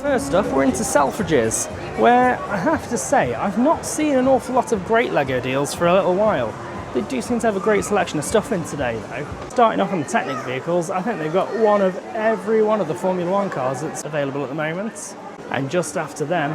First up, we're into Selfridges, where I have to say I've not seen an awful lot of great Lego deals for a little while. They do seem to have a great selection of stuff in today though. Starting off on the Technic vehicles, I think they've got one of every one of the Formula 1 cars that's available at the moment. And just after them,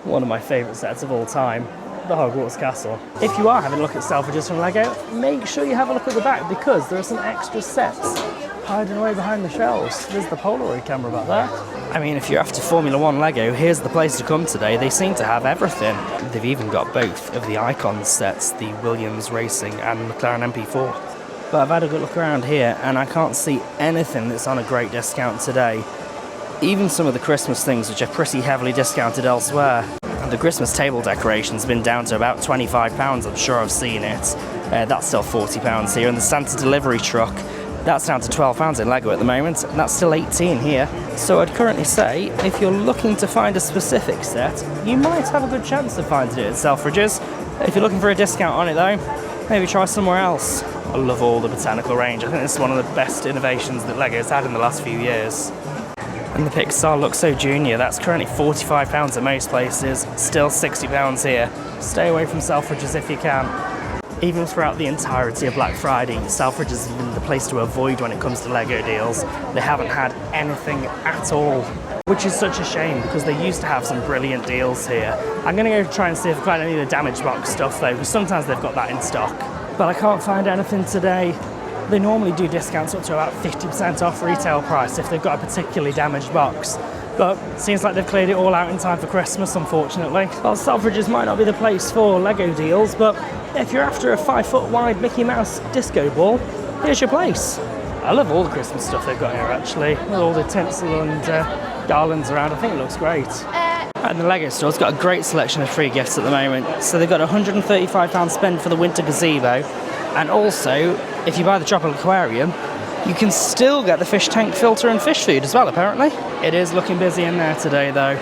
one of my favourite sets of all time, the Hogwarts Castle. If you are having a look at Selfridges from Lego, make sure you have a look at the back because there are some extra sets hiding away behind the shelves. There's the Polaroid camera back there. I mean, if you're after Formula 1 Lego, here's the place to come today. They seem to have everything. They've even got both of the Icons sets, the Williams Racing and McLaren MP4. But I've had a good look around here and I can't see anything that's on a great discount today. Even some of the Christmas things, which are pretty heavily discounted elsewhere. The Christmas table decoration's been down to about £25, I'm sure I've seen it. That's still £40 here. And the Santa delivery truck, that's down to £12 in Lego at the moment, and that's still $18 here. So I'd currently say, if you're looking to find a specific set, you might have a good chance of finding it at Selfridges. If you're looking for a discount on it though, maybe try somewhere else. I love all the botanical range. I think this is one of the best innovations that Lego's had in the last few years. And the Pixar Luxo Junior, that's currently £45 at most places, still £60 here. Stay away from Selfridges if you can. Even throughout the entirety of Black Friday, Selfridges has been the place to avoid when it comes to Lego deals. They haven't had anything at all, which is such a shame because they used to have some brilliant deals here. I'm going to go try and see if I've got any of the damage box stuff though, because sometimes they've got that in stock. But I can't find anything today. They normally do discounts up to about 50% off retail price if they've got a particularly damaged box. But it seems like they've cleared it all out in time for Christmas, unfortunately. Well, Selfridges might not be the place for Lego deals, but if you're after a 5-foot wide Mickey Mouse disco ball, here's your place. I love all the Christmas stuff they've got here, actually. With all the tinsel and garlands around, I think it looks great. And the Lego store's got a great selection of free gifts at the moment. So they've got a £135 spend for the winter gazebo. And also, if you buy the tropical aquarium, you can still get the fish tank filter and fish food as well, apparently. It is looking busy in there today, though.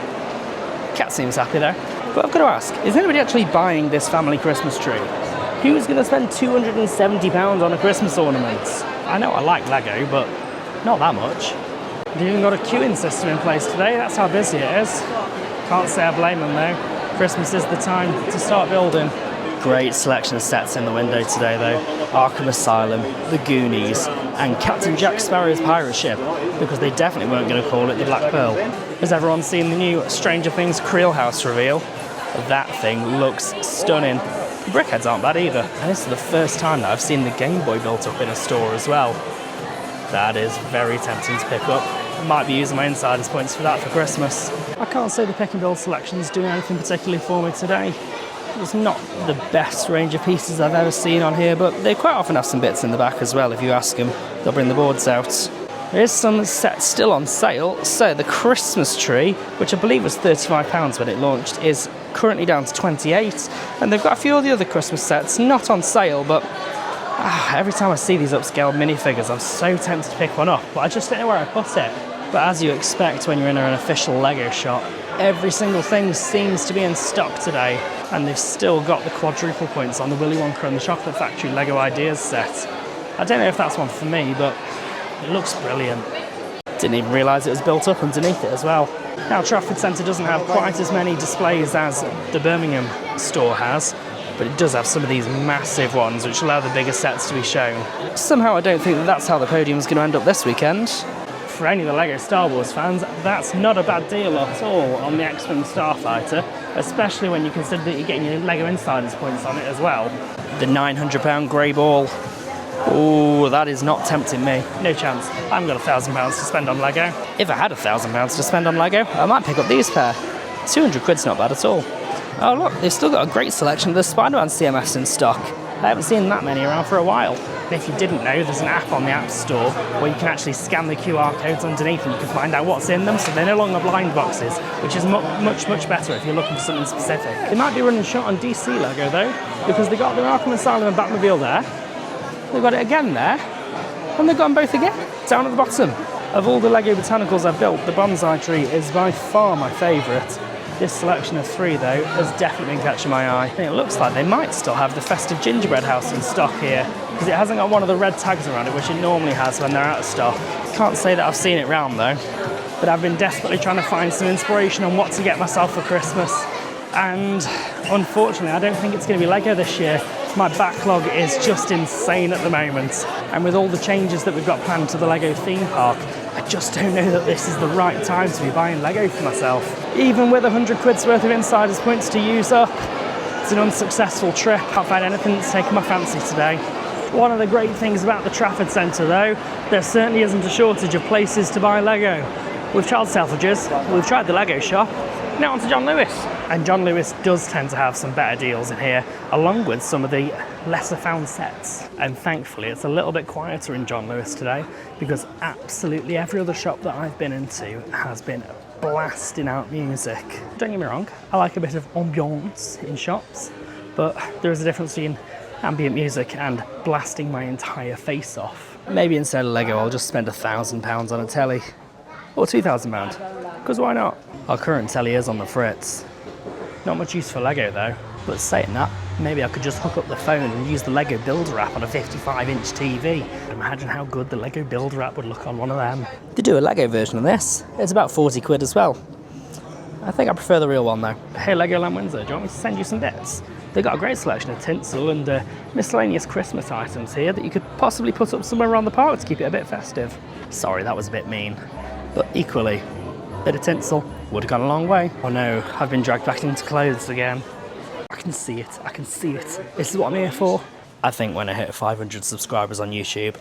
Cat seems happy, though. But I've got to ask, is anybody actually buying this family Christmas tree? Who's going to spend £270 on a Christmas ornament? I know I like Lego, but not that much. They've even got a queuing system in place today. That's how busy it is. Can't say I blame them, though. Christmas is the time to start building. Great selection of sets in the window today though. Arkham Asylum, The Goonies, and Captain Jack Sparrow's pirate ship, because they definitely weren't going to call it the Black Pearl. Has everyone seen the new Stranger Things Creel House reveal? That thing looks stunning. The brickheads aren't bad either. And this is the first time that I've seen the Game Boy built up in a store as well. That is very tempting to pick up. I might be using my insiders points for that for Christmas. I can't say the pick and build selection's doing anything particularly for me today. It's not the best range of pieces I've ever seen on here, but they quite often have some bits in the back as well. If you ask them, they'll bring the boards out. There is some sets still on sale. So the Christmas tree, which I believe was £35 when it launched, is currently down to £28. And they've got a few of the other Christmas sets not on sale, but every time I see these upscaled minifigures, I'm so tempted to pick one up, but I just don't know where I put it. But as you expect when you're in an official Lego shop, every single thing seems to be in stock today. And they've still got the quadruple points on the Willy Wonka and the Chocolate Factory Lego Ideas set. I don't know if that's one for me, but it looks brilliant. Didn't even realise it was built up underneath it as well. Now, Trafford Centre doesn't have quite as many displays as the Birmingham store has, but it does have some of these massive ones which allow the bigger sets to be shown. Somehow I don't think that that's how the podium's going to end up this weekend. For any of the Lego Star Wars fans, that's not a bad deal at all on the X-Wing Starfighter, especially when you consider that you're getting your Lego Insiders points on it as well. The £900 grey ball. Ooh, that is not tempting me. No chance. I haven't got £1,000 to spend on Lego. If I had £1,000 to spend on Lego, I might pick up these pair. 200 quid's not bad at all. Oh look, they've still got a great selection of the Spider-Man CMS in stock. I haven't seen that many around for a while. If you didn't know, there's an app on the App Store where you can actually scan the QR codes underneath and you can find out what's in them, so they're no longer blind boxes, which is much better if you're looking for something specific. They might be running short on DC Lego though, because they got the Arkham Asylum and Batmobile there, they've got it again there, and they've got them both again, down at the bottom. Of all the Lego botanicals I've built, the bonsai tree is by far my favourite. This selection of three, though, has definitely been catching my eye. And it looks like they might still have the festive gingerbread house in stock here, because it hasn't got one of the red tags around it, which it normally has when they're out of stock. Can't say that I've seen it round, though. but I've been desperately trying to find some inspiration on what to get myself for Christmas. And unfortunately, I don't think it's going to be Lego this year. My backlog is just insane at the moment. And with all the changes that we've got planned to the Lego theme park, I just don't know that this is the right time to be buying Lego for myself. Even with 100 quid's worth of insiders points to use up, it's an unsuccessful trip. Can't find anything that's taken my fancy today. One of the great things about the Trafford Centre though, there certainly isn't a shortage of places to buy Lego. We've tried Selfridges, we've tried the Lego Shop, now on to John Lewis. And John Lewis does tend to have some better deals in here, along with some of the lesser found sets. And thankfully it's a little bit quieter in John Lewis today, because absolutely every other shop that I've been into has been blasting out music. Don't get me wrong, I like a bit of ambiance in shops, but there is a difference between ambient music and blasting my entire face off. Maybe instead of Lego, I'll just spend £1,000 on a telly, or £2,000, because why not? Our current telly is on the fritz. Not much use for Lego though, but saying that, maybe I could just hook up the phone and use the Lego Builder app on a 55-inch TV. Imagine how good the Lego Builder app would look on one of them. They do a Lego version of this. It's about 40 quid as well. I think I prefer the real one though. Hey Legoland Windsor, do you want me to send you some bits? They've got a great selection of tinsel and miscellaneous Christmas items here that you could possibly put up somewhere around the park to keep it a bit festive. Sorry, that was a bit mean, but equally, a bit of tinsel would have gone a long way. Oh no, I've been dragged back into clothes again. I can see it, I can see it. This is what I'm here for. I think when I hit 500 subscribers on YouTube,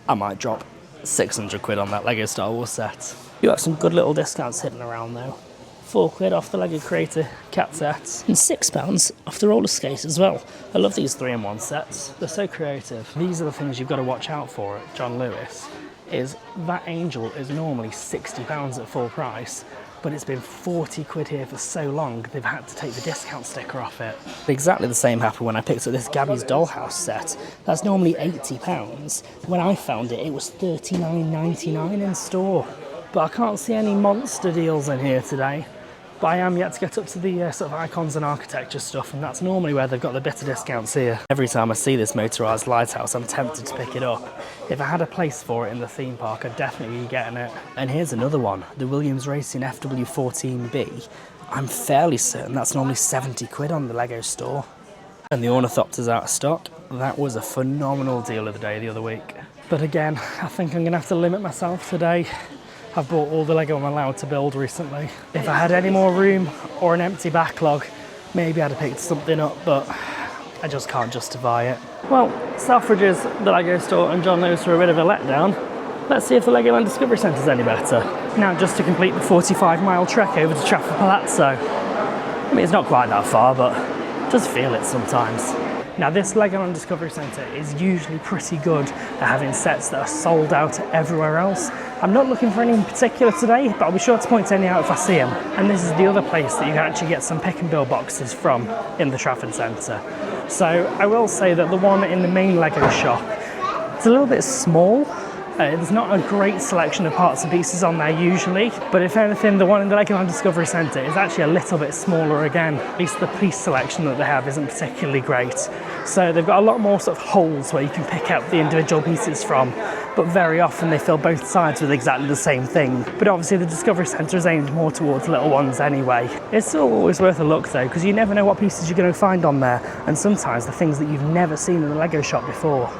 I might drop 600 quid on that Lego Star Wars set. You have some good little discounts hidden around though. 4 quid off the Lego Creator cat sets, and £6 off the roller skate as well. I love these 3-in-1 sets, they're so creative. These are the things you've got to watch out for at John Lewis, is that Angel is normally £60 at full price, but it's been 40 quid here for so long, they've had to take the discount sticker off it. Exactly the same happened when I picked up this Gabby's Dollhouse set. That's normally £80. When I found it, it was $39.99 in store. But I can't see any monster deals in here today. But I am yet to get up to the sort of icons and architecture stuff, and that's normally where they've got the better discounts here. Every time I see this motorised lighthouse, I'm tempted to pick it up. If I had a place for it in the theme park, I'd definitely be getting it. And here's another one, the Williams Racing FW14B. I'm fairly certain that's normally 70 quid on the Lego store. And the Ornithopter's out of stock. That was a phenomenal deal of the day the other week. But again, I think I'm gonna have to limit myself today. I've bought all the Lego I'm allowed to build recently. If I had any more room or an empty backlog, maybe I'd have picked something up, but I just can't justify it. Well, Selfridges, the Lego store, and John Lewis were a bit of a letdown. Let's see if the Legoland Discovery Centre is any better. Now, just to complete the 45-mile trek over to Trafford Palazzo. I mean, it's not quite that far, but it does feel it sometimes. Now, this Legoland Discovery Centre is usually pretty good at having sets that are sold out everywhere else. I'm not looking for any in particular today, but I'll be sure to point any out if I see them. And this is the other place that you can actually get some pick and build boxes from in the Trafford Centre. So I will say that the one in the main Lego shop, it's a little bit small. There's not a great selection of parts and pieces on there usually, but if anything, the one in the Legoland Discovery Centre is actually a little bit smaller again. At least the piece selection that they have isn't particularly great. So they've got a lot more sort of holes where you can pick out the individual pieces from, but very often they fill both sides with exactly the same thing. But obviously the Discovery Centre is aimed more towards little ones anyway. It's still always worth a look though, because you never know what pieces you're going to find on there, and sometimes the things that you've never seen in the Lego shop before.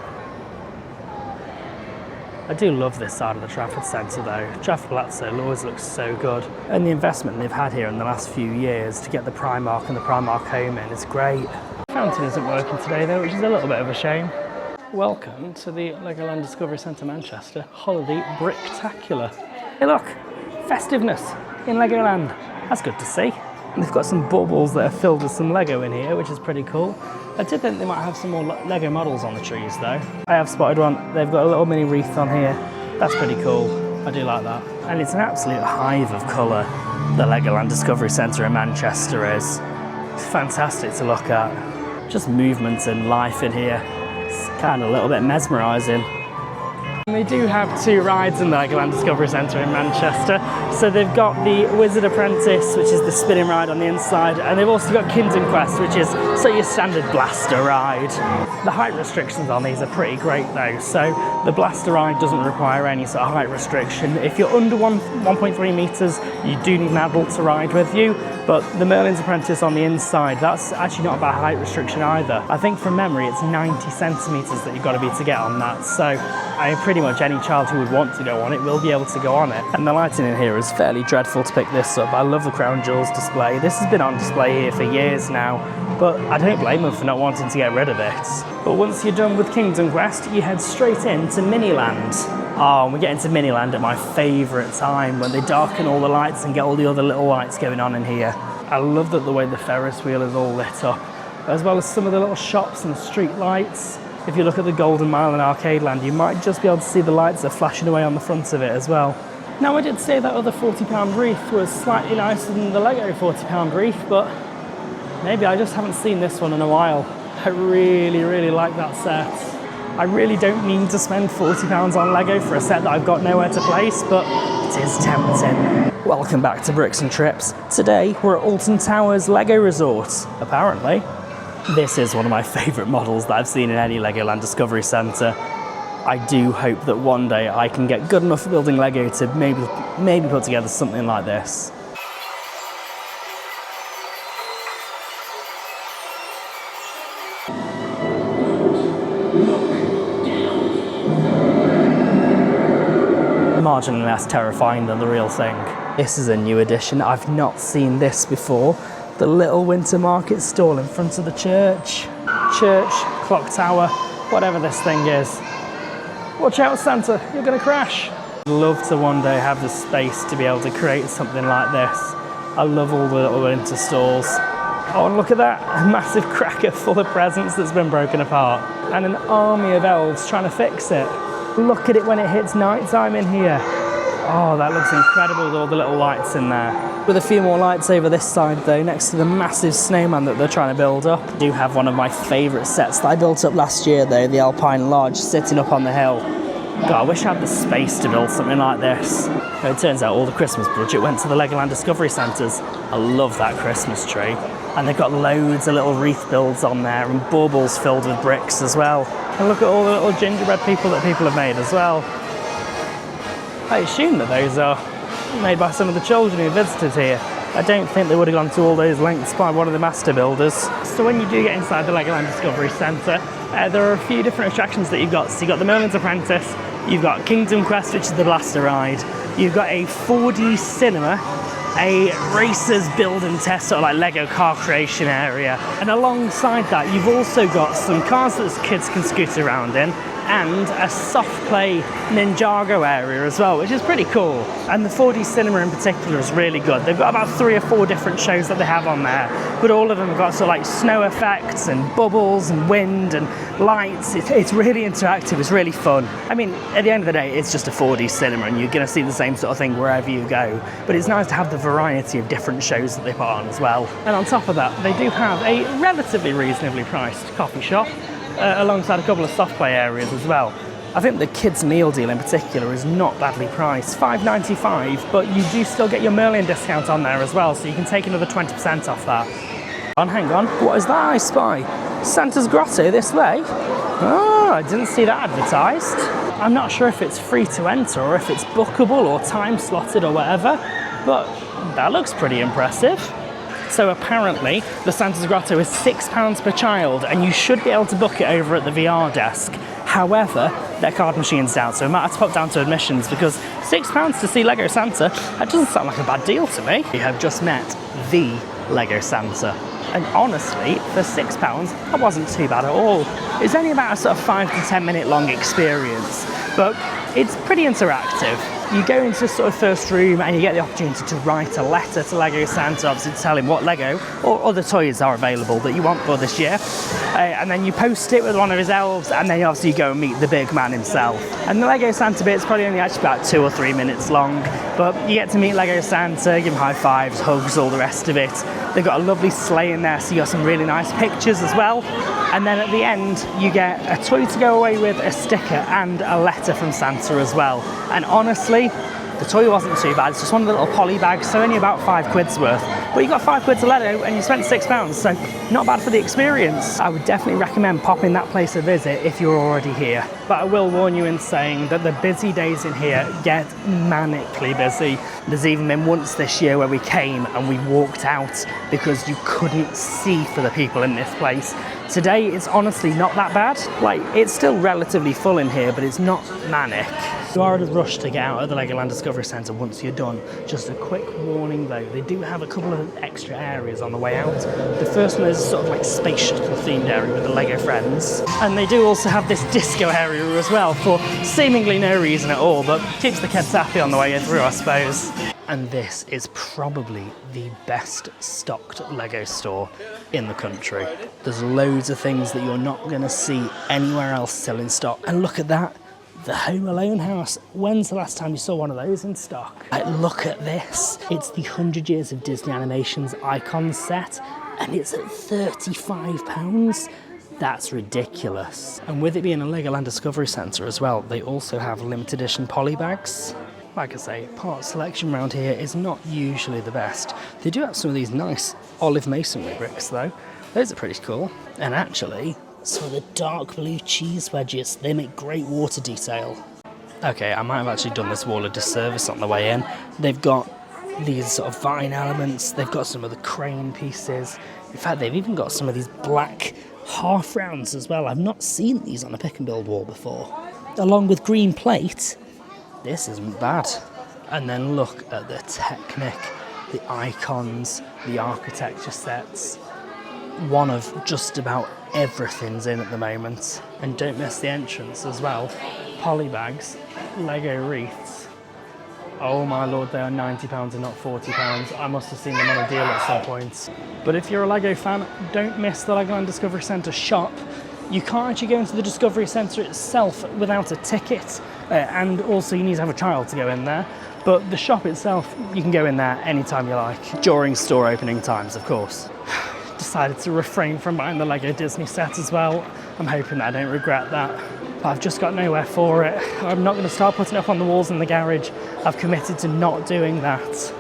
I do love this side of the Trafford Centre though. Trafford Palazzo always looks so good. And the investment they've had here in the last few years to get the Primark and the Primark home in is great. The fountain isn't working today though, which is a little bit of a shame. Welcome to the Legoland Discovery Centre Manchester Holiday Bricktacular. Hey look, festiveness in Legoland. That's good to see. And they've got some bubbles that are filled with some Lego in here, which is pretty cool. I did think they might have some more Lego models on the trees though. I have spotted one. They've got a little mini wreath on here. That's pretty cool. I do like that. And it's an absolute hive of colour, the Legoland Discovery Centre in Manchester is. It's fantastic to look at. Just movement and life in here. It's kind of a little bit mesmerising. They do have 2 rides in the Legoland Discovery Centre in Manchester. So they've got the Wizard Apprentice, which is the spinning ride on the inside, and they've also got Kingdom Quest, which is sort of your standard blaster ride. The height restrictions on these are pretty great though. So the blaster ride doesn't require any sort of height restriction. If you're under 1.3 metres, you do need an adult to ride with you. But the Merlin's Apprentice on the inside, that's actually not about height restriction either. I think from memory, it's 90 centimetres that you've got to be to get on that. So pretty much any child who would want to go on it will be able to go on it. And the lighting in here is fairly dreadful to pick this up. I love the Crown Jewels display. This has been on display here for years now, but I don't blame them for not wanting to get rid of it. But once you're done with Kingdom Quest, you head straight into Miniland. Oh, and we get into Miniland at my favourite time, when they darken all the lights and get all the other little lights going on in here. I love that the way the Ferris wheel is all lit up, as well as some of the little shops and street lights. If you look at the Golden Mile and Arcade Land, you might just be able to see the lights that are flashing away on the front of it as well. Now, I did say that other £40 wreath was slightly nicer than the Lego £40 wreath, but maybe I just haven't seen this one in a while. I really, really like that set. I really don't need to spend £40 on Lego for a set that I've got nowhere to place, but it is tempting. Welcome back to Bricks and Trips. Today we're at Alton Towers Lego Resort. Apparently, this is one of my favourite models that I've seen in any Legoland Discovery Centre. I do hope that one day I can get good enough at building Lego to maybe put together something like this. Marginally less terrifying than the real thing. This is a new addition. I've not seen this before. The little winter market stall in front of the church, clock tower, whatever this thing is. Watch out, Santa, you're gonna crash. I'd love to one day have the space to be able to create something like this. I love all the little winter stalls. Oh, and look at that, a massive cracker full of presents that's been broken apart, and an army of elves trying to fix it. Look at it when it hits night time in here. Oh, that looks incredible with all the little lights in there. With a few more lights over this side though, next to the massive snowman that they're trying to build up. I do have one of my favourite sets that I built up last year though, the Alpine Lodge sitting up on the hill. God, I wish I had the space to build something like this. It turns out all the Christmas budget went to the Legoland Discovery Centres. I love that Christmas tree. And they've got loads of little wreath builds on there and baubles filled with bricks as well. And look at all the little gingerbread people that people have made as well. I assume that those are made by some of the children who visited here. I don't think they would have gone to all those lengths by one of the master builders. So when you do get inside the Legoland Discovery Centre, there are a few different attractions that you've got. So you've got the Merlin's Apprentice, you've got Kingdom Quest, which is the blaster ride, you've got a 4D cinema, a racers build and test sort of like Lego car creation area, and alongside that you've also got some cars that kids can scoot around in, and a soft play Ninjago area as well, which is pretty cool. And the 4D cinema in particular is really good. They've got about 3 or 4 different shows that they have on there, but all of them have got sort of like snow effects and bubbles and wind and lights. It's really interactive, it's really fun. I mean, at the end of the day, it's just a 4D cinema and you're gonna see the same sort of thing wherever you go, but it's nice to have the variety of different shows that they put on as well. And on top of that, they do have a relatively reasonably priced coffee shop, alongside a couple of soft play areas as well. I think the kids meal deal in particular is not badly priced, £5.95, but you do still get your Merlin discount on there as well, so you can take another 20% off that. Hang on, what is that I spy? Santa's Grotto this way? Oh, I didn't see that advertised. I'm not sure if it's free to enter or if it's bookable or time slotted or whatever, but that looks pretty impressive. So apparently the Santa's Grotto is £6 per child and you should be able to book it over at the VR desk. However, their card machine's down, so we might have to pop down to admissions because £6 to see Lego Santa, that doesn't sound like a bad deal to me. We have just met the Lego Santa. And honestly, for £6, that wasn't too bad at all. It's only about a sort of 5 to 10 minute long experience, but it's pretty interactive. You go into the sort of first room and you get the opportunity to write a letter to Lego Santa, obviously to tell him what Lego or other toys are available that you want for this year. And then you post it with one of his elves, and then obviously you go and meet the big man himself. And the Lego Santa bit's probably only actually about 2 or 3 minutes long, but you get to meet Lego Santa, give him high fives, hugs, all the rest of it. They've got a lovely sleigh in there, so you got some really nice pictures as well. And then at the end, you get a toy to go away with, a sticker, and a letter from Santa as well. And honestly, the toy wasn't too bad. It's just one of the little poly bags, so only about £5 worth. But you got £5 of Lego and you spent £6, so not bad for the experience. I would definitely recommend popping that place a visit if you're already here. But I will warn you in saying that the busy days in here get manically busy. There's even been once this year where we came and we walked out because you couldn't see for the people in this place. Today, it's honestly not that bad. Like, it's still relatively full in here, but it's not manic. You are in a rush to get out of the Legoland Discovery Centre once you're done. Just a quick warning though, they do have a couple of extra areas on the way out. The first one is sort of like space shuttle themed area with the Lego friends. And they do also have this disco area as well for seemingly no reason at all, but keeps the kids happy on the way through, I suppose. And this is probably the best stocked Lego store in the country. There's loads of things that you're not going to see anywhere else still in stock. And look at that. The Home Alone house. When's the last time you saw one of those in stock? Look at this. It's the 100 Years of Disney Animation's Icon set, and it's at £35. That's ridiculous. And with it being a Legoland Discovery Centre as well, they also have limited edition poly bags. Like I say, part selection around here is not usually the best. They do have some of these nice olive masonry bricks though. Those are pretty cool. And actually, some of the dark blue cheese wedges, they make great water detail. Okay, I might have actually done this wall a disservice on the way in. They've got these sort of vine elements, they've got some of the crane pieces. In fact, they've even got some of these black half rounds as well. I've not seen these on a pick and build wall before. Along with green plate, this isn't bad. And then look at the Technic, the icons, the architecture sets. One of just about everything's in at the moment. And don't miss the entrance as well. Poly bags, Lego wreaths. Oh my lord, they are £90 and not £40. I must have seen them on a deal at some point. But if you're a Lego fan, don't miss the Legoland Discovery Centre shop. You can't actually go into the Discovery Centre itself without a ticket, and also you need to have a child to go in there. But the shop itself, you can go in there anytime you like, during store opening times, of course. Decided to refrain from buying the Lego Disney set as well. I'm hoping that I don't regret that. But I've just got nowhere for it. I'm not going to start putting it up on the walls in the garage. I've committed to not doing that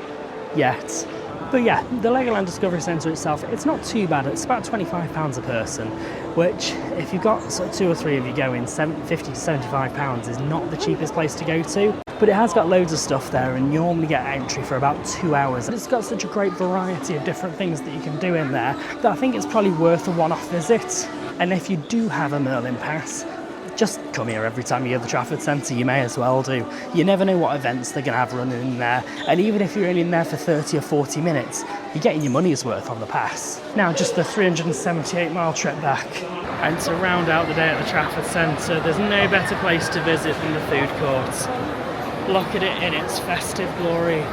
yet. But yeah, the Legoland Discovery Centre itself, it's not too bad. It's about £25 a person, which if you've got sort of 2 or 3 of you going, £50 to £75 is not the cheapest place to go to. But it has got loads of stuff there and you normally get entry for about 2 hours. It's got such a great variety of different things that you can do in there that I think it's probably worth a one-off visit. And if you do have a Merlin pass, just come here every time you go to the Trafford Centre, you may as well do. You never know what events they're going to have running in there, and even if you're only in there for 30 or 40 minutes, you're getting your money's worth on the pass. Now just the 378-mile trip back. And to round out the day at the Trafford Centre, there's no better place to visit than the food court. Look at it in its festive glory.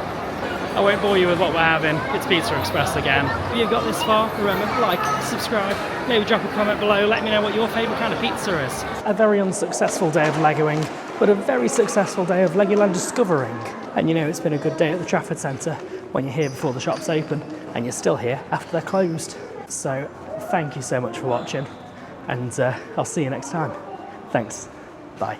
I won't bore you with what we're having, it's Pizza Express again. If you've got this far, remember, like, subscribe, maybe drop a comment below, let me know what your favourite kind of pizza is. A very unsuccessful day of Legoing, but a very successful day of Legoland discovering. And you know it's been a good day at the Trafford Centre when you're here before the shops open, and you're still here after they're closed. So, thank you so much for watching, and I'll see you next time. Thanks. Bye.